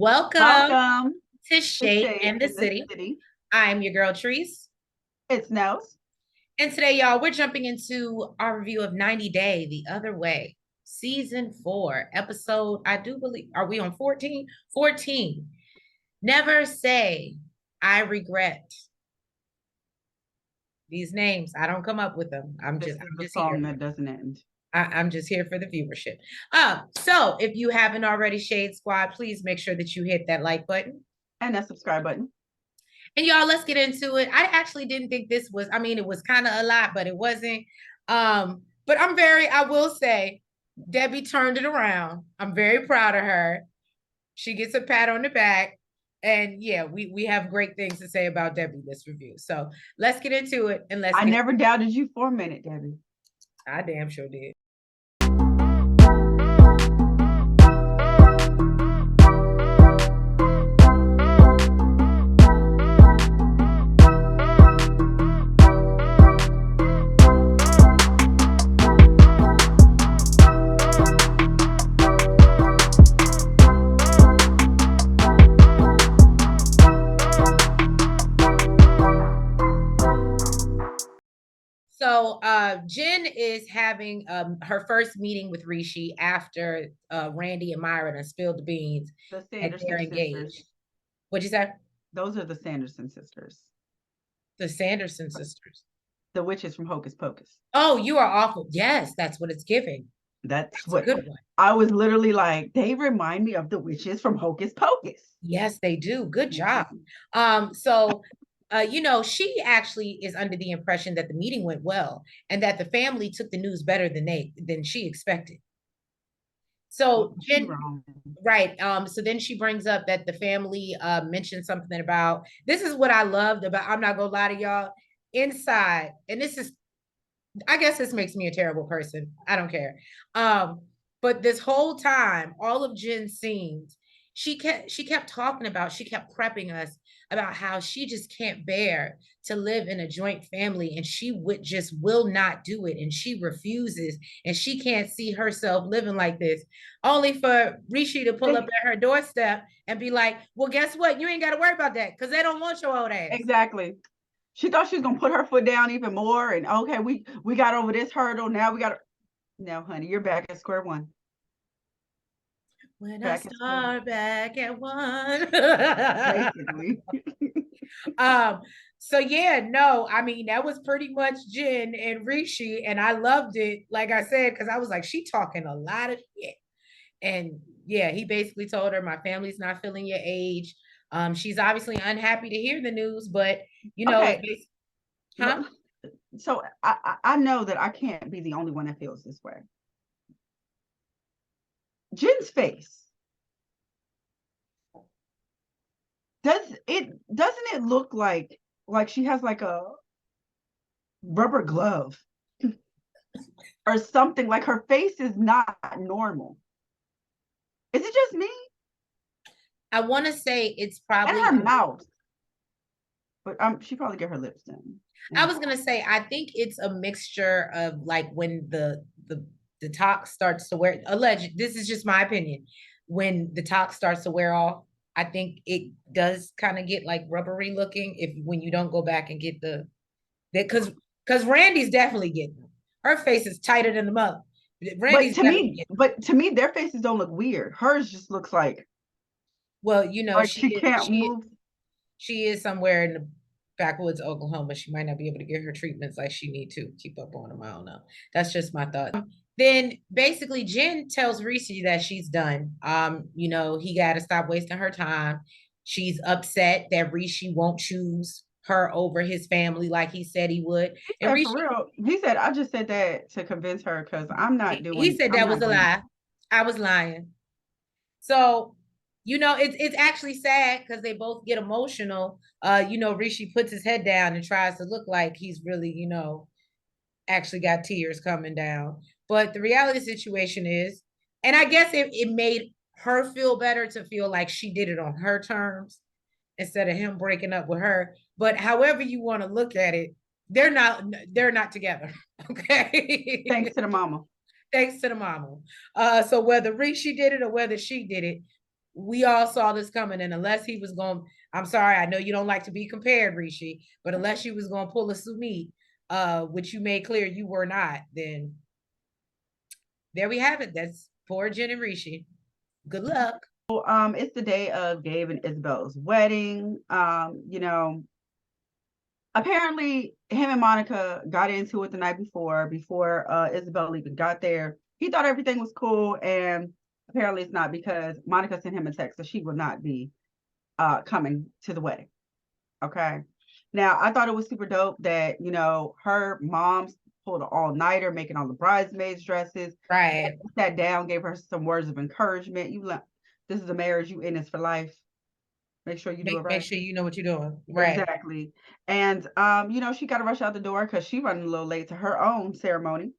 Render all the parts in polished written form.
Welcome Welcome to to Shade Shade and the in the City. City. I'm your girl, Tris. It's Nels. And today, y'all, we're jumping into our review of 90 Day the Other Way, Season 4, episode, I do believe, are we on 14? 14. Never say, I regret. These names, I don't come up with them. I'm This just, is I'm the just here. song that doesn't end. I'm just here for the viewership. So if you haven't already, Shade Squad, please make sure that you hit that like button. And that subscribe button. And y'all, let's get into it. I actually didn't think this was, it was kind of a lot, but it wasn't. But I will say, Debbie turned it around. I'm very proud of her. She gets a pat on the back. And yeah, we have great things to say about Debbie this review. So let's get into it and I never doubted you for a minute, Debbie. I damn sure did. So Jen is having her first meeting with Rishi after Randy and Myra done spilled the beans The and they're Sanderson engaged. sisters. What'd you say? Those are the Sanderson sisters. The Sanderson sisters. The witches from Hocus Pocus. Oh, you are awful. Yes, that's what it's giving. That's a what good one. I was literally like, they remind me of the witches from Hocus Pocus. Yes, they do. Good job. So she actually is under the impression that the meeting went well and that the family took the news better than she expected. So Jen, right. So then she brings up that the family mentioned something about, this is what I loved about, I'm not gonna lie to y'all, inside, and this is, I guess this makes me a terrible person. I don't care. But this whole time, all of Jen's scenes, she kept talking about, she kept prepping us about how she just can't bear to live in a joint family and she would just will not do it and she refuses and she can't see herself living like this, only for Rishi to pull up at her doorstep and be like, well, guess what, you ain't got to worry about that because they don't want your old ass. Exactly. She thought she was gonna put her foot down even more, and okay, we got over this hurdle. Now we got now, honey, you're back at square one. When I start back at one. Basically. So yeah, no, I mean, that was pretty much Jen and Rishi, and I loved it, like I said, because I was like, she talking a lot of shit. And yeah, he basically told her, my family's not feeling your age. She's obviously unhappy to hear the news, but okay. Huh? So I know that I can't be the only one that feels this way. Jen's face. Doesn't it look like she has like a rubber glove or something? Like her face is not normal. Is it just me? I want to say it's probably and her mouth, but she probably get her lips done. I was gonna say I think it's a mixture of like when the talk starts to wear alleged. This is just my opinion. When the talk starts to wear off, I think it does kind of get like rubbery looking if when you don't go back and get that because Randy's definitely getting them. Her face is tighter than the mug. Randy's but to me, their faces don't look weird. Hers just looks like, well, like she can't move. She is somewhere in the backwoods Oklahoma. She might not be able to get her treatments like she need to keep up on them. I don't know. That's just my thought. Then basically Jen tells Rishi that she's done. He got to stop wasting her time. She's upset that Rishi won't choose her over his family like he said he would. And Rishi, for real, he said, I just said that to convince her because I'm not doing. He said that was a lie. I was lying. So it's actually sad because they both get emotional. Rishi puts his head down and tries to look like he's really, actually got tears coming down. But the reality situation is, and I guess it made her feel better to feel like she did it on her terms instead of him breaking up with her. But however you want to look at it, they're not together. Okay. Thanks to the mama. Thanks to the mama. So whether Rishi did it or whether she did it, we all saw this coming. And unless he was going, I'm sorry, I know you don't like to be compared, Rishi, but unless you was going to pull a Sumit, which you made clear you were not, then there we have it. That's poor Jen and Rishi. Good luck. It's the day of Gabe and Isabel's wedding. Apparently him and Monica got into it the night before Isabel even got there. He thought everything was cool, and apparently it's not, because Monica sent him a text that she will not be coming to the wedding. Okay. Now, I thought it was super dope that, her mom pulled an all-nighter, making all the bridesmaids dresses. Right. Sat down, gave her some words of encouragement. This is a marriage, you in this for life. Make sure you do it right. Make sure you know what you're doing. Right. Exactly. And she got to rush out the door because she running a little late to her own ceremony.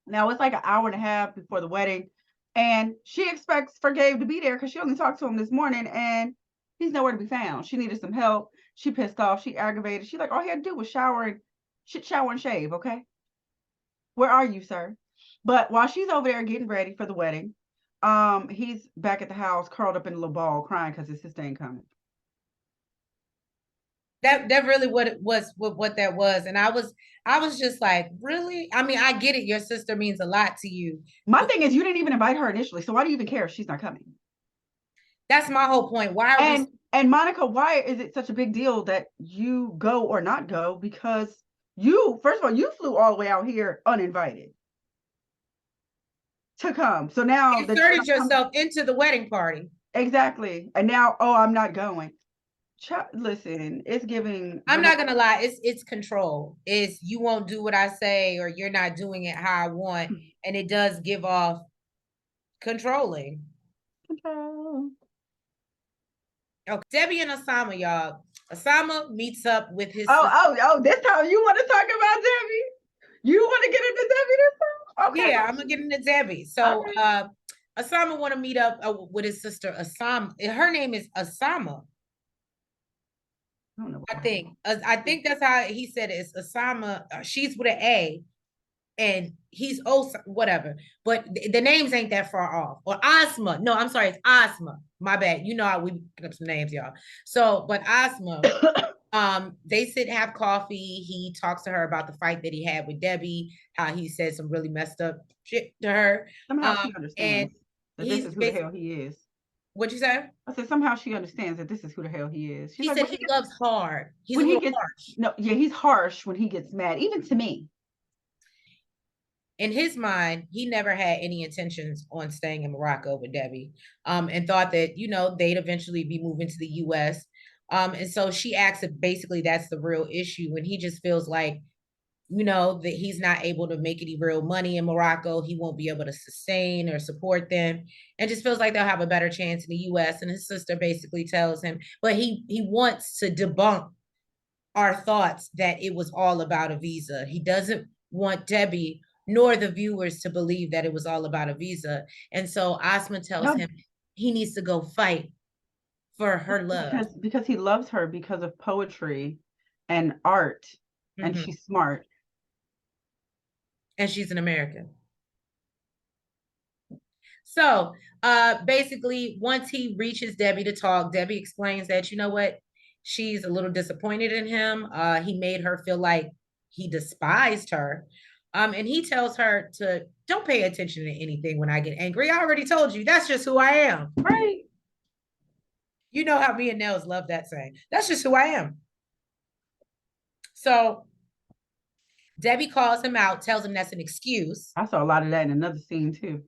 Now it's like an hour and a half before the wedding, and she expects for Gabe to be there because she only talked to him this morning and he's nowhere to be found. She needed some help. She pissed off. She aggravated. She like, all he had to do was shower and shave. Okay. Where are you, sir? But while she's over there getting ready for the wedding, he's back at the house, curled up in a little ball, crying because his sister ain't coming. That really what it was, what that was. And I was just like, really? I mean, I get it. Your sister means a lot to you. My thing is, you didn't even invite her initially. So why do you even care if she's not coming? That's my whole point. Why are and Monica, why is it such a big deal that you go or not go? Because you, first of all, you flew all the way out here uninvited to come. So now you inserted yourself into the wedding party. Exactly. And now, I'm not going. Listen, it's giving. I'm not gonna lie, it's control. It's you won't do what I say, or you're not doing it how I want, and it does give off controlling. Control. Okay, Debbie and Ossama, y'all. Ossama meets up with his. This time you want to talk about Debbie? You want to get into Debbie this time? Okay. Yeah, I'm gonna get into Debbie. So, Ossama want to meet up with his sister Ossama. Her name is Ossama. I think that's how he said it. It's Ossama. She's with an A, and he's whatever. But the names ain't that far off. Or Asma. No, I'm sorry, it's Asma. My bad. You know how we pick up some names, y'all. So, but Asma, they sit, have coffee. He talks to her about the fight that he had with Debbie, how he said some really messed up shit to her. Somehow she understands that this is who the hell he is. What'd you say? I said somehow she understands that this is who the hell he is. He said he loves hard. He's when he gets harsh. No, yeah, he's harsh when he gets mad, even to me. In his mind, he never had any intentions on staying in Morocco with Debbie, and thought that, they'd eventually be moving to the US. And so she acts if basically that's the real issue. And he just feels like, that he's not able to make any real money in Morocco. He won't be able to sustain or support them, and just feels like they'll have a better chance in the US. And his sister basically tells him, but he wants to debunk our thoughts that it was all about a visa. He doesn't want Debbie nor the viewers to believe that it was all about a visa. And so Asma tells him he needs to go fight for her love. Because he loves her because of poetry and art, and she's smart. And she's an American. So basically, once he reaches Debbie to talk, Debbie explains that, you know what, she's a little disappointed in him. He made her feel like he despised her. And he tells her to don't pay attention to anything when I get angry. I already told you, that's just who I am. Right. You know how me and Nels love that saying. That's just who I am. So Debbie calls him out, tells him that's an excuse. I saw a lot of that in another scene too.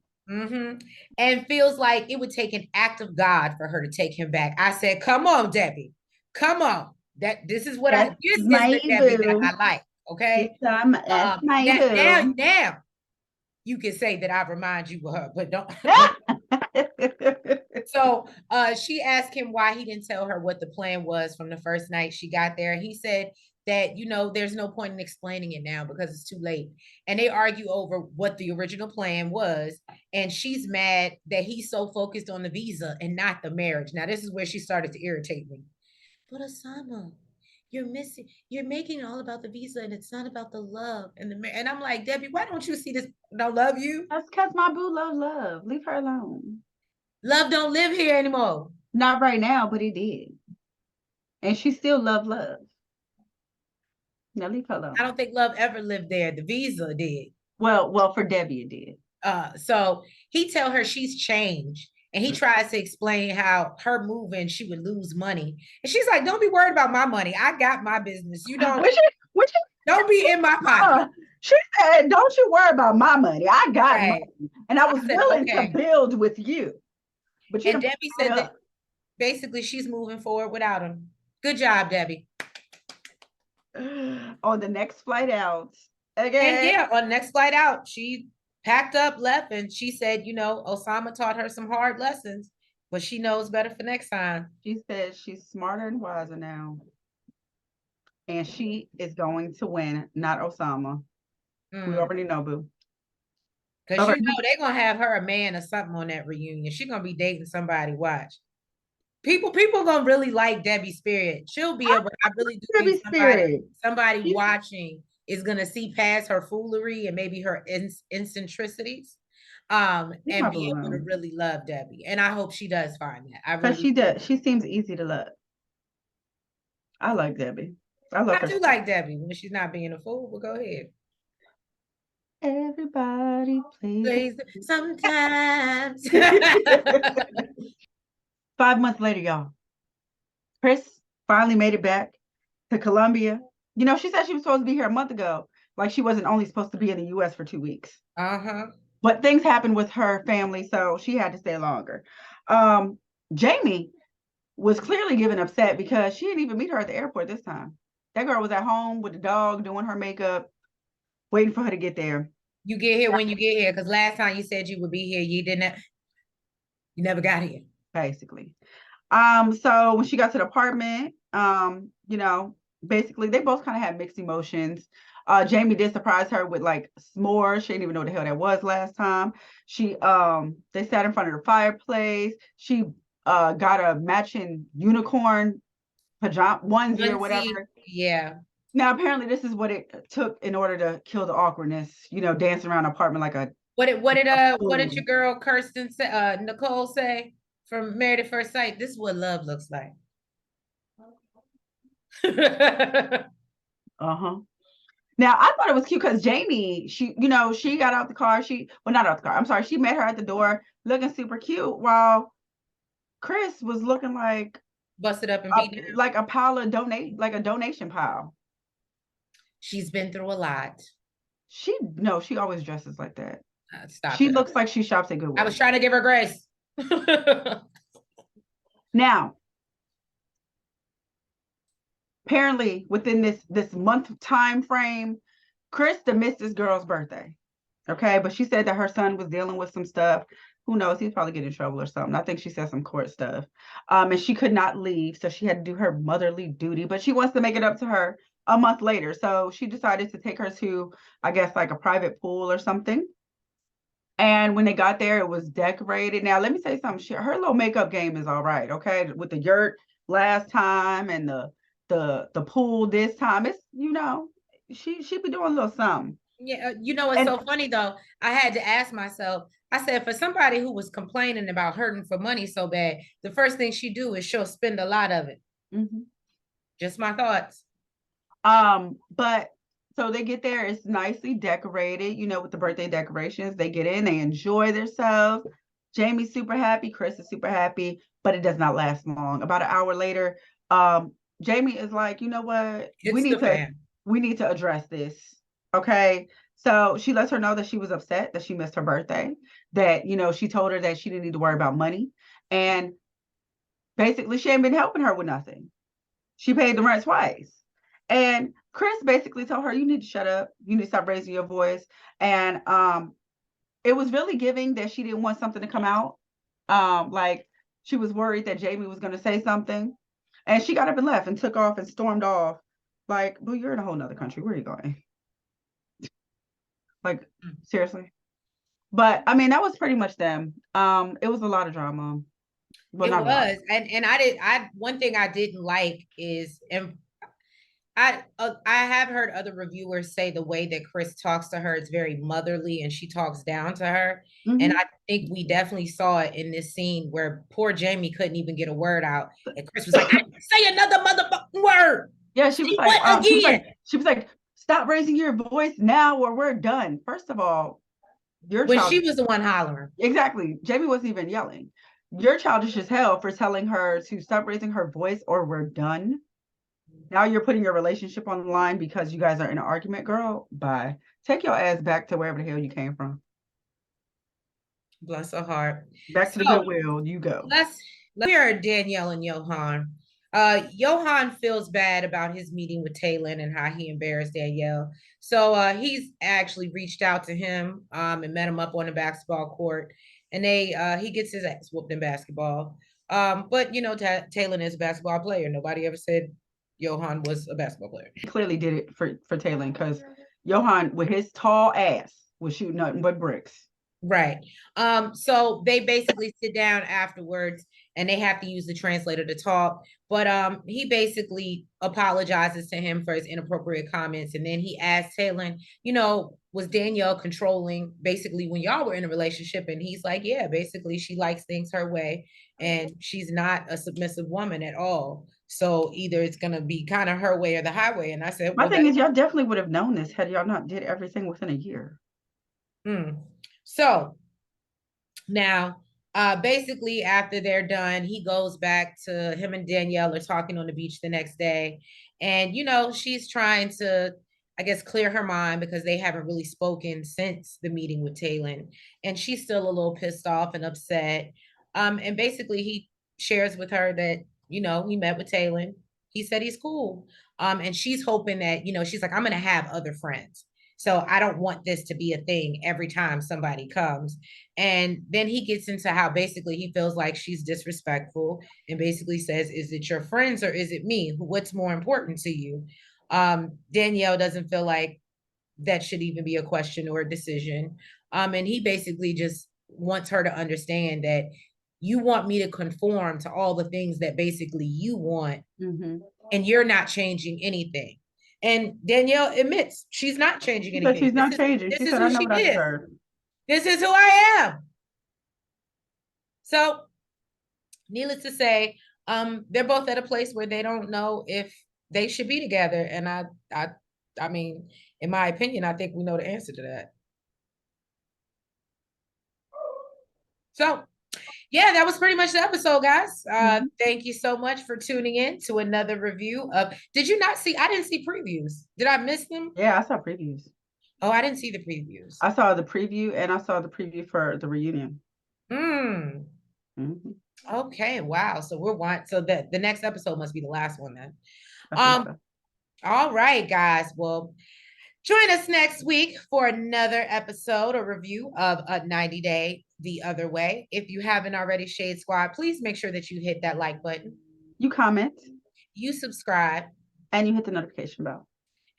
And feels like it would take an act of God for her to take him back. I said, come on, Debbie. Come on. This is what this is the Debbie that I like. Okay. Now you can say that I remind you of her, but don't. So she asked him why he didn't tell her what the plan was from the first night she got there. He said that, there's no point in explaining it now because it's too late. And they argue over what the original plan was. And she's mad that he's so focused on the visa and not the marriage. Now, this is where she started to irritate me. But Ossama, you're making it all about the visa, and it's not about the love and I'm like, Debbie, why don't you see this? Don't love you? That's because my boo love. Leave her alone. Love don't live here anymore. Not right now, but he did. And she still love. Now leave her I alone. don't think Love ever lived there. The visa did. Well, for Debbie it did. So he tell her she's changed. And he tries to explain how her moving, she would lose money. And she's like, don't be worried about my money. I got my business. You Which don't be in my pocket. she said, don't you worry about my money. I got Right. money. And I was said, willing to okay. build with you. But you And done Debbie blew it said that up. basically she's moving forward without him. Good job, Debbie. On the next flight out. And Okay. yeah, on the next flight out, she packed up, left, and she said, you know, Ossama taught her some hard lessons, but she knows better for next time. She said she's smarter and wiser now. And she is going to win, not Ossama. We already know, boo. Because All you right. know they're gonna have her a man or something on that reunion. She's gonna be dating somebody. Watch. People gonna really like Debbie Spirit. She'll be able, I really do think Debbie Spirit. somebody She's, watching is gonna see past her foolery and maybe her eccentricities. And be able to really love Debbie. And I hope she does find that. I because really she does. She seems easy to love. I like Debbie. I love I her. do like Debbie when she's not being a fool, but go ahead. Everybody plays. Sometimes. 5 months later, y'all, Kris finally made it back to Colombia. You know, she said she was supposed to be here a month ago. Like she wasn't only supposed to be in the US for 2 weeks. But things happened with her family, so she had to stay longer. Jeymi was clearly getting upset because she didn't even meet her at the airport this time. That girl was at home with the dog doing her makeup, waiting for her to get there. You get here when you get here, because last time you said you would be here, you never got here. Basically. So when she got to the apartment, you know, basically they both kind of had mixed emotions. Jeymi did surprise her with like s'mores. She didn't even know what the hell that was last time. They sat in front of the fireplace. She got a matching unicorn pajama onesie or whatever. Yeah. Now apparently this is what it took in order to kill the awkwardness, you know, dancing around the apartment like a what did your girl Kirsten say, Nicole say from Married at First Sight? This is what love looks like. Uh-huh. Now I thought it was cute because Jeymi, she got out the car. Not out the car. I'm sorry. She met her at the door looking super cute while Kris was looking like busted up and beat down. Like a pile of donation pile. She's been through a lot. She always dresses like that. She looks like she shops at Goodwill. I was trying to give her grace. Now, apparently within this month time frame, Krista missed this girl's birthday. Okay, but she said that her son was dealing with some stuff. Who knows? He's probably getting in trouble or something. I think she said some court stuff. And she could not leave, so she had to do her motherly duty. But she wants to make it up to her a month later. So she decided to take her to, I guess, like a private pool or something. And when they got there, it was decorated. Now, let me say something. Her little makeup game is all right, okay? With the yurt last time and the pool this time, it's, you know, she be doing a little something. Yeah, you know what's so funny though? I had to ask myself. I said, for somebody who was complaining about hurting for money so bad, the first thing she do is she'll spend a lot of it. Just my thoughts. But so they get there, it's nicely decorated, you know, with the birthday decorations. They get in, they enjoy themselves. Jeymi's super happy, Kris is super happy, but it does not last long. About an hour later, Jeymi is like, you know what? We need to address this. Okay. So she lets her know that she was upset that she missed her birthday, that, you know, she told her that she didn't need to worry about money. And basically she ain't been helping her with nothing. She paid the rent twice. And Kris basically told her, you need to shut up. You need to stop raising your voice. And it was really giving that she didn't want something to come out. Like she was worried that Jeymi was going to say something. And she got up and left and took off and stormed off. Like, boo, you're in a whole nother country. Where are you going? Like, seriously. But I mean, that was pretty much them. It was a lot of drama. Well, it was. And one thing I didn't like is, and I have heard other reviewers say the way that Kris talks to her is very motherly and she talks down to her. And Mm-hmm. I think we definitely saw it in this scene where poor Jeymi couldn't even get a word out. And Kris was like, say another motherfucking word. Yeah, Say what again? she was like, stop raising your voice now or we're done. First of all, your When child she was the one hollering. exactly. Jeymi wasn't even yelling. You're childish as hell for telling her to stop raising her voice or we're done. Now you're putting your relationship on the line because you guys are in an argument, girl. Bye. Take your ass back to wherever the hell you came from. Bless her heart. Back to the So Goodwill, you go. let's hear Danielle and Yohan. Yohan feels bad about his meeting with Taylor and how he embarrassed Danielle. So he's actually reached out to him and met him up on the basketball court. And he gets his ass whooped in basketball. But you know, Taylor is a basketball player. Nobody ever said Yohan was a basketball player. He clearly did it for Taylor because Yohan, with his tall ass, was shooting nothing but bricks. Right. So they basically sit down afterwards and they have to use the translator to talk. But he basically apologizes to him for his inappropriate comments. And then he asks Taylor, you know, was Danielle controlling basically when y'all were in a relationship? And he's like, yeah, basically she likes things her way and she's not a submissive woman at all. So either it's gonna be kind of her way or the highway. And I said, My well, thing is, y'all definitely would have known this had y'all not did everything within a year. So now, basically, after they're done, he goes back to him and Danielle are talking on the beach the next day. And, you know, she's trying to, I guess, clear her mind because they haven't really spoken since the meeting with Taylor. And she's still a little pissed off and upset. And basically, he shares with her that, you know, he met with Taylor. He said he's cool. And she's hoping that, you know, she's like, I'm going to have other friends. So I don't want this to be a thing every time somebody comes. And then he gets into how basically he feels like she's disrespectful and basically says, is it your friends or is it me? What's more important to you? Danielle doesn't feel like that should even be a question or a decision. And he basically just wants her to understand that you want me to conform to all the things that basically you want, and you're not changing anything. And Danielle admits she's not changing She said anything. she's not changing. This She is said, I who know she what I is. deserve. This is who I am. So, needless to say, they're both at a place where they don't know if they should be together. And I mean, in my opinion, I think we know the answer to that. So, yeah, that was pretty much the episode, guys. Thank you so much for tuning in to another review of. Did you not see? I didn't see previews. Did I miss them? Yeah, I saw previews. Oh, I didn't see the previews. I saw the preview and I saw the preview for the reunion. Okay, wow. So so the next episode must be the last one then. I think so. All right, guys. Well, join us next week for another episode or review of a 90 Day the Other Way. If you haven't already, Shade Squad, please make sure that you hit that like button. You comment. You subscribe. And you hit the notification bell.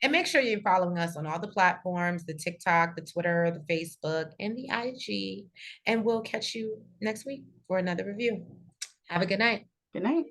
And make sure you're following us on all the platforms, the TikTok, the Twitter, the Facebook, and the IG. And we'll catch you next week for another review. Have a good night. Good night.